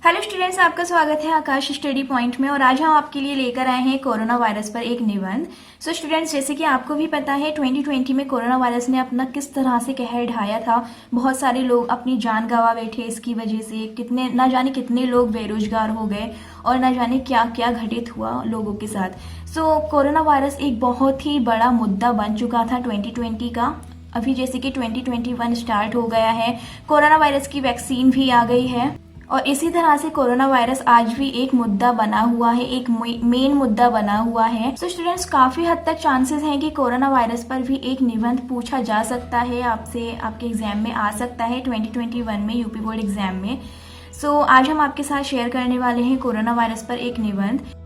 Hello students, आपका स्वागत है आकाश स्टडी पॉइंट में। और आज हम आपके लिए लेकर आए हैं कोरोना वायरस पर एक निबंध। सो स्टूडेंट्स, जैसे कि आपको भी पता है 2020 में कोरोना वायरस ने अपना किस तरह से कहर ढाया था। बहुत सारे लोग अपनी जान गंवा बैठे इसकी वजह से, कितने ना जाने कितने लोग बेरोजगार हो गए और ना जाने क्या क्या घटित हुआ लोगों के साथ। सो कोरोना वायरस एक बहुत ही बड़ा मुद्दा बन चुका था 2020 का। अभी जैसे कि 2021 स्टार्ट हो गया है, कोरोना वायरस की वैक्सीन भी आ गई है और इसी तरह से कोरोना वायरस आज भी एक मुद्दा बना हुआ है, एक मेन मुद्दा बना हुआ है। सो स्टूडेंट्स, काफी हद तक चांसेस हैं कि कोरोना वायरस पर भी एक निबंध पूछा जा सकता है आपसे, आपके एग्जाम में आ सकता है 2021 में यूपी बोर्ड एग्जाम में। सो आज हम आपके साथ शेयर करने वाले हैं कोरोना वायरस पर एक निबंध।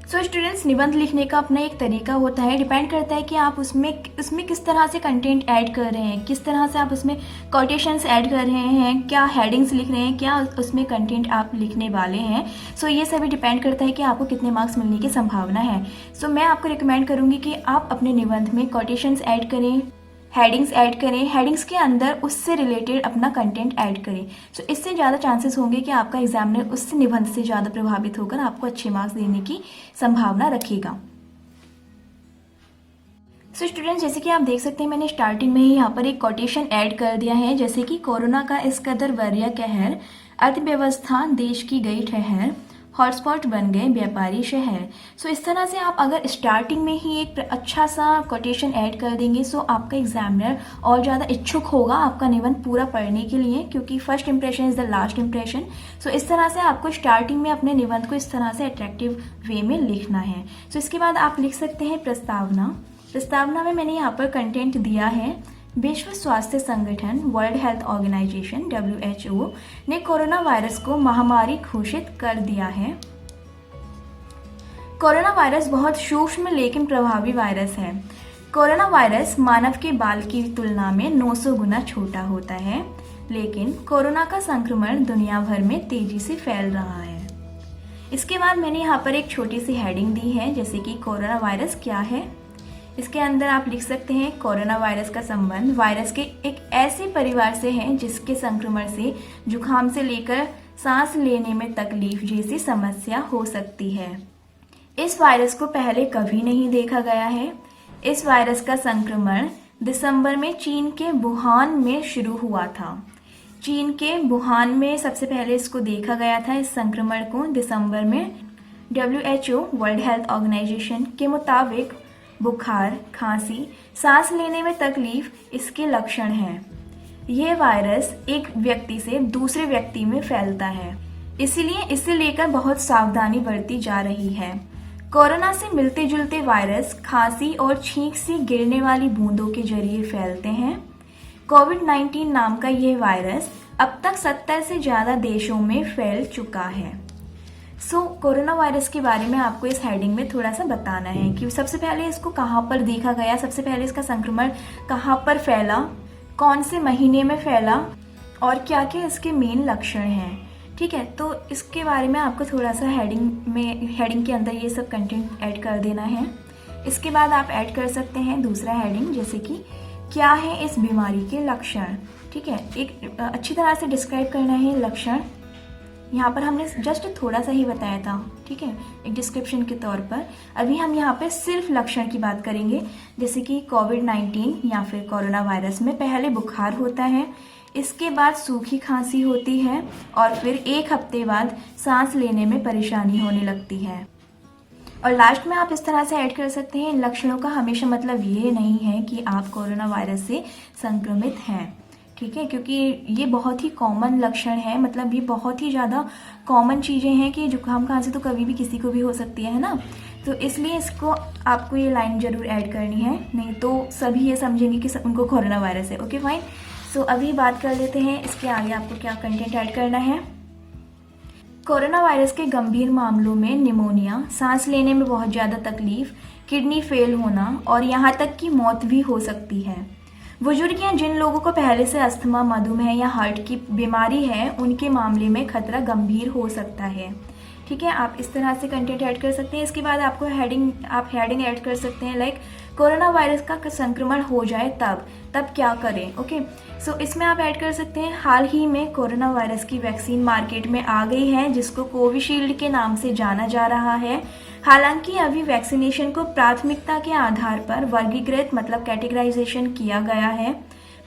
सो स्टूडेंट्स, निबंध लिखने का अपना एक तरीका होता है, डिपेंड करता है कि आप उसमें किस तरह से कंटेंट ऐड कर रहे हैं, किस तरह से आप उसमें कोटेशंस ऐड कर रहे हैं, क्या हेडिंग्स लिख रहे हैं, क्या उसमें कंटेंट आप लिखने वाले हैं। सो ये सभी डिपेंड करता है कि आपको कितने मार्क्स मिलने की संभावना है। सो मैं आपको रिकमेंड करूँगी कि आप अपने निबंध में कोटेशंस ऐड करें, हेडिंग्स ऐड करें, हेडिंग्स के अंदर उससे रिलेटेड अपना कंटेंट ऐड करें। सो इससे ज़्यादा चांसेस होंगे कि आपका एग्जामिनर उससे निबंध से ज़्यादा प्रभावित होकर आपको अच्छे मार्क्स देने की संभावना रखेगा। सो स्टूडेंट्स, जैसे कि आप देख सकते हैं मैंने स्टार्टिंग में ही यहाँ पर एक कोटेशन ऐड कर दिया है, जैसे कि कोरोना का इस कदर वरीय कहर, अर्थव्यवस्था देश की गई ठहर, हॉटस्पॉट बन गए व्यापारी शहर। सो इस तरह से आप अगर स्टार्टिंग में ही एक अच्छा सा कोटेशन ऐड कर देंगे सो आपका एग्जामिनर और ज़्यादा इच्छुक होगा आपका निबंध पूरा पढ़ने के लिए, क्योंकि first impression is the last impression. So इस तरह से आपको स्टार्टिंग में अपने निबंध को इस तरह से अट्रैक्टिव वे में लिखना है। सो इसके बाद आप लिख सकते हैं प्रस्तावना। प्रस्तावना में मैंने यहाँ पर कंटेंट दिया है, विश्व स्वास्थ्य संगठन वर्ल्ड हेल्थ ऑर्गेनाइजेशन WHO ने कोरोना वायरस को महामारी घोषित कर दिया है। कोरोना वायरस बहुत सूक्ष्म लेकिन प्रभावी वायरस है। कोरोना वायरस मानव के बाल की तुलना में 900 गुना छोटा होता है, लेकिन कोरोना का संक्रमण दुनिया भर में तेजी से फैल रहा है। इसके बाद मैंने यहाँ पर एक छोटी सी हेडिंग दी है, जैसे कि कोरोना वायरस क्या है। इसके अंदर आप लिख सकते हैं कोरोना वायरस का संबंध वायरस के एक ऐसे परिवार से है जिसके संक्रमण से जुकाम से लेकर सांस लेने में तकलीफ जैसी समस्या हो सकती है। इस वायरस को पहले कभी नहीं देखा गया है। इस वायरस का संक्रमण दिसंबर में चीन के वुहान में शुरू हुआ था। चीन के वुहान में सबसे पहले इसको देखा गया था, इस संक्रमण को दिसंबर में। WHO वर्ल्ड हेल्थ ऑर्गेनाइजेशन के मुताबिक बुखार, खांसी, सांस लेने में तकलीफ इसके लक्षण हैं। यह वायरस एक व्यक्ति से दूसरे व्यक्ति में फैलता है, इसलिए इसे लेकर बहुत सावधानी बरती जा रही है। कोरोना से मिलते जुलते वायरस खांसी और छींक से गिरने वाली बूंदों के जरिए फैलते हैं। कोविड-19 नाम का यह वायरस अब तक 70 से ज्यादा देशों में फैल चुका है। सो कोरोना वायरस के बारे में आपको इस हेडिंग में थोड़ा सा बताना है कि सबसे पहले इसको कहाँ पर देखा गया, सबसे पहले इसका संक्रमण कहाँ पर फैला, कौन से महीने में फैला और क्या क्या इसके मेन लक्षण हैं। ठीक है, तो इसके बारे में आपको थोड़ा सा हेडिंग के अंदर ये सब कंटेंट ऐड कर देना है। इसके बाद आप ऐड कर सकते हैं दूसरा हेडिंग, जैसे कि क्या है इस बीमारी के लक्षण। ठीक है, एक अच्छी तरह से डिस्क्राइब करना है लक्षण। यहाँ पर हमने जस्ट थोड़ा सा ही बताया था, ठीक है, एक डिस्क्रिप्शन के तौर पर। अभी हम यहाँ पे सिर्फ लक्षण की बात करेंगे, जैसे कि कोविड-19 या फिर कोरोना वायरस में पहले बुखार होता है, इसके बाद सूखी खांसी होती है और फिर एक हफ्ते बाद सांस लेने में परेशानी होने लगती है। और लास्ट में आप इस तरह से ऐड कर सकते हैं, इन लक्षणों का हमेशा मतलब ये नहीं है कि आप कोरोना वायरस से संक्रमित हैं। ठीक है, क्योंकि ये बहुत ही कॉमन लक्षण है, मतलब ये बहुत ही ज़्यादा कॉमन चीज़ें हैं कि जुकाम खांसी तो कभी भी किसी को भी हो सकती है ना। तो इसलिए इसको आपको ये लाइन जरूर ऐड करनी है, नहीं तो सभी ये समझेंगे कि उनको कोरोना वायरस है। Okay fine. सो अभी बात कर लेते हैं इसके आगे आपको क्या कंटेंट ऐड करना है। कोरोना वायरस के गंभीर मामलों में निमोनिया, सांस लेने में बहुत ज़्यादा तकलीफ, किडनी फेल होना और यहाँ तक कि मौत भी हो सकती है। बुजुर्ग या जिन लोगों को पहले से अस्थमा, मधुमेह या हार्ट की बीमारी है, उनके मामले में खतरा गंभीर हो सकता है। ठीक है, आप इस तरह से कंटेंट ऐड कर सकते हैं। इसके बाद आपको हेडिंग ऐड कर सकते हैं, लाइक कोरोना वायरस का संक्रमण हो जाए तब क्या करें। ओके, सो इसमें आप ऐड कर सकते हैं, हाल ही में कोरोना वायरस की वैक्सीन मार्केट में आ गई है जिसको कोविशील्ड के नाम से जाना जा रहा है। हालांकि अभी वैक्सीनेशन को प्राथमिकता के आधार पर वर्गीकृत मतलब कैटेगराइजेशन किया गया है,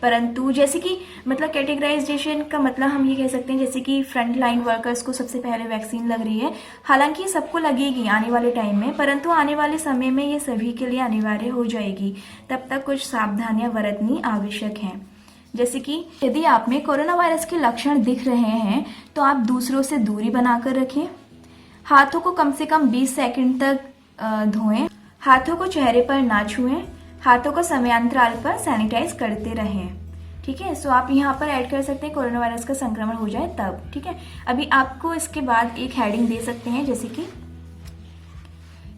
परंतु जैसे कि मतलब कैटेगराइजेशन का मतलब हम ये कह सकते हैं जैसे कि फ्रंट लाइन वर्कर्स को सबसे पहले वैक्सीन लग रही है। हालांकि सबको लगेगी आने वाले टाइम में, परंतु आने वाले समय में ये सभी के लिए अनिवार्य हो जाएगी। तब तक कुछ सावधानियां बरतनी आवश्यक हैं। जैसे कि यदि आप में कोरोना वायरस के लक्षण दिख रहे हैं तो आप दूसरों से दूरी बनाकर रखें, हाथों को कम से कम 20 सेकंड तक धोएं, हाथों को चेहरे पर ना छुएं, हाथों को समयांतराल पर सैनिटाइज करते रहें। ठीक है, सो आप यहाँ पर ऐड कर सकते हैं कोरोना वायरस का संक्रमण हो जाए तब। ठीक है, अभी आपको इसके बाद एक हेडिंग दे सकते हैं जैसे कि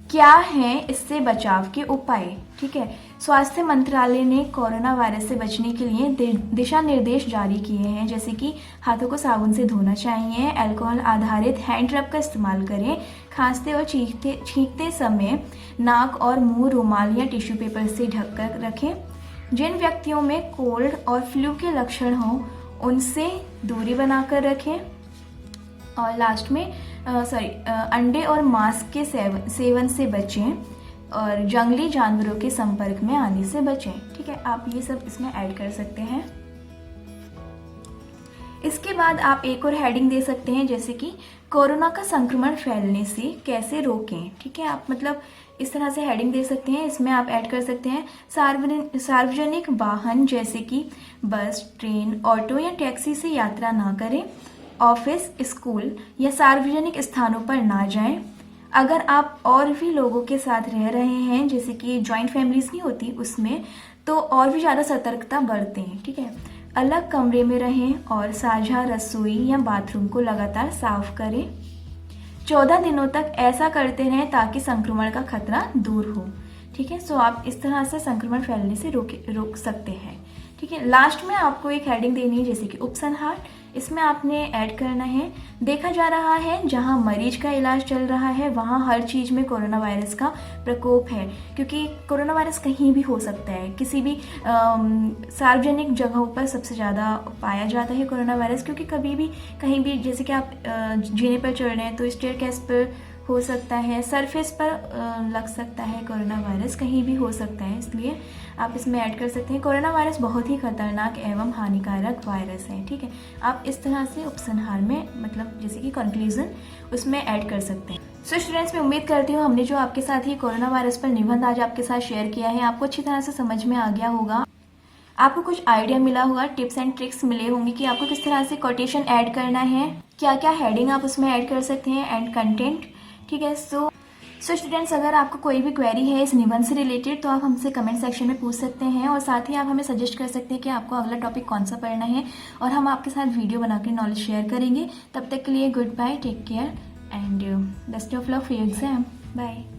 क्या है इससे बचाव के उपाय। ठीक है, स्वास्थ्य मंत्रालय ने कोरोना वायरस से बचने के लिए दिशा निर्देश जारी किए हैं, जैसे कि हाथों को साबुन से धोना चाहिए, अल्कोहल आधारित हैंड रब का इस्तेमाल करें, खांसते और छींकते समय नाक और मुंह रुमाल या टिश्यू पेपर से ढककर रखें, जिन व्यक्तियों में कोल्ड और फ्लू के लक्षण हों उनसे दूरी बनाकर रखें, और लास्ट में अंडे और मांस के सेवन से बचें और जंगली जानवरों के संपर्क में आने से बचें। ठीक है, आप ये सब इसमें ऐड कर सकते हैं। इसके बाद आप एक और हेडिंग दे सकते हैं जैसे कि कोरोना का संक्रमण फैलने से कैसे रोकें। ठीक है, आप मतलब इस तरह से हेडिंग दे सकते हैं। इसमें आप ऐड कर सकते हैं सार्वजनिक वाहन जैसे कि बस, ट्रेन, ऑटो या टैक्सी से यात्रा ना करें, ऑफिस, स्कूल या सार्वजनिक स्थानों पर ना जाएं। अगर आप और भी लोगों के साथ रह रहे हैं जैसे कि जॉइंट फैमिलीज नहीं होती उसमें, तो और भी ज़्यादा सतर्कता बरतें। ठीक है, अलग कमरे में रहें और साझा रसोई या बाथरूम को लगातार साफ करें। 14 दिनों तक ऐसा करते रहें ताकि संक्रमण का खतरा दूर हो। ठीक है, सो आप इस तरह से संक्रमण फैलने से रोक सकते हैं। ठीक है, लास्ट में आपको एक हेडिंग देनी है जैसे कि उपसंहार। इसमें आपने ऐड करना है, देखा जा रहा है जहां मरीज का इलाज चल रहा है वहां हर चीज में कोरोना वायरस का प्रकोप है, क्योंकि कोरोना वायरस कहीं भी हो सकता है, किसी भी सार्वजनिक जगहों पर सबसे ज़्यादा पाया जाता है कोरोना वायरस, क्योंकि कभी भी कहीं भी जैसे कि आप जीने पर चढ़ रहे हैं तो स्टेयरकेस पर हो सकता है, सरफेस पर लग सकता है कोरोना वायरस, कहीं भी हो सकता है, इसलिए आप इसमें ऐड कर सकते हैं कोरोना वायरस बहुत ही खतरनाक एवं हानिकारक वायरस है। ठीक है, आप इस तरह से उपसंहार में मतलब जैसे कि कंक्लूजन उसमें ऐड कर सकते हैं। सो स्टूडेंट्स, मैं उम्मीद करती हूँ हमने जो आपके साथ ही कोरोना वायरस पर निबंध आज आपके साथ शेयर किया है आपको अच्छी तरह से समझ में आ गया होगा, आपको कुछ आइडिया मिला होगा, टिप्स एंड ट्रिक्स मिले होंगे कि आपको किस तरह से कोटेशन ऐड करना है, क्या क्या हेडिंग आप उसमें ऐड कर सकते हैं एंड कंटेंट। ठीक है, सो स्टूडेंट्स, अगर आपको कोई भी क्वेरी है इस निबंध से रिलेटेड तो आप हमसे कमेंट सेक्शन में पूछ सकते हैं, और साथ ही आप हमें सजेस्ट कर सकते हैं कि आपको अगला टॉपिक कौन सा पढ़ना है, और हम आपके साथ वीडियो बनाकर नॉलेज शेयर करेंगे। तब तक के लिए goodbye, take care and best of luck for your exam. Bye.